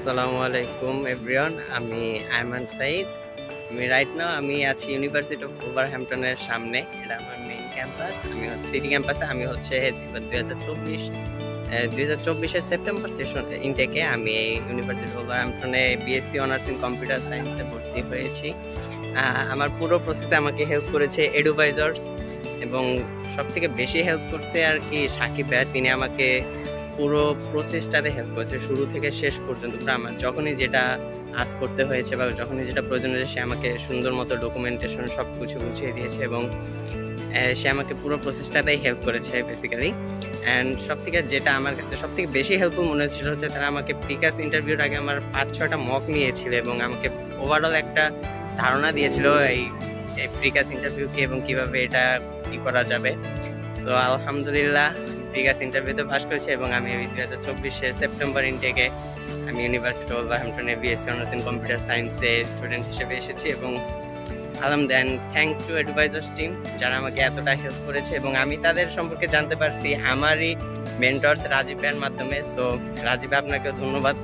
আসসালামু আলাইকুম এভরিওয়ান। আমি আয়মান সাইদ। রাইট নাও আমি আছি ইউনিভার্সিটি অফ ওভারহ্যাম্পটনের সামনে। এটা আমার মেইন ক্যাম্পাস। আমি হচ্ছে সিটি ক্যাম্পাসে। আমি হচ্ছে 2024 সেপ্টেম্বর সেশন ইনটেকে আমি এই ইউনিভার্সিটি অফ ওভারহ্যাম্পটনে বিএসসি অনার্স ইন কম্পিউটার সায়েন্সে ভর্তি হয়েছি। আমার পুরো প্রসেসে আমাকে হেল্প করেছে এডুভাইজার্স, এবং সবথেকে বেশি হেল্প করছে আর কি সাকিব ভাইয়া। তিনি আমাকে পুরো প্রসেসটাতে হেল্প করেছে শুরু থেকে শেষ পর্যন্ত। পুরো আমার যখনই যেটা আজ করতে হয়েছে বা যখনই যেটা প্রয়োজন হয়েছে, সে আমাকে সুন্দর মতো ডকুমেন্টেশন সব কিছু গুছিয়ে দিয়েছে, এবং সে আমাকে পুরো প্রসেসটাতেই হেল্প করেছে বেসিক্যালি। অ্যান্ড সব থেকে যেটা আমার কাছে সব থেকে বেশি হেল্পফুল মনে হচ্ছিল হচ্ছে তারা আমাকে প্রিকাস ইন্টারভিউর আগে আমার 5-6টা মক নিয়েছিল, এবং আমাকে ওভারঅল একটা ধারণা দিয়েছিল এই প্রিকাস ইন্টারভিউকে এবং কিভাবে এটা কি করা যাবে। তো আলহামদুলিল্লাহ প্রিকাস ইন্টারভিউতে পাস করেছি, এবং আমি 2024 সেপ্টেম্বর ইনটেকে আমি ইউনিভার্সিটি অফ ওভারহ্যাম্পটনে বিএসসি অনার্স ইন কম্পিউটার সায়েন্সে স্টুডেন্ট হিসেবে এসেছি। এবং থ্যাঙ্কস টু অ্যাডভাইজার্স টিম, যারা আমাকে এতটা হেল্প করেছে, এবং আমি তাদের সম্পর্কে জানতে পারছি আমারই মেন্টরস রাজীব ভাইয়ের মাধ্যমে। সো রাজীব ভাই, আপনাকেও ধন্যবাদ।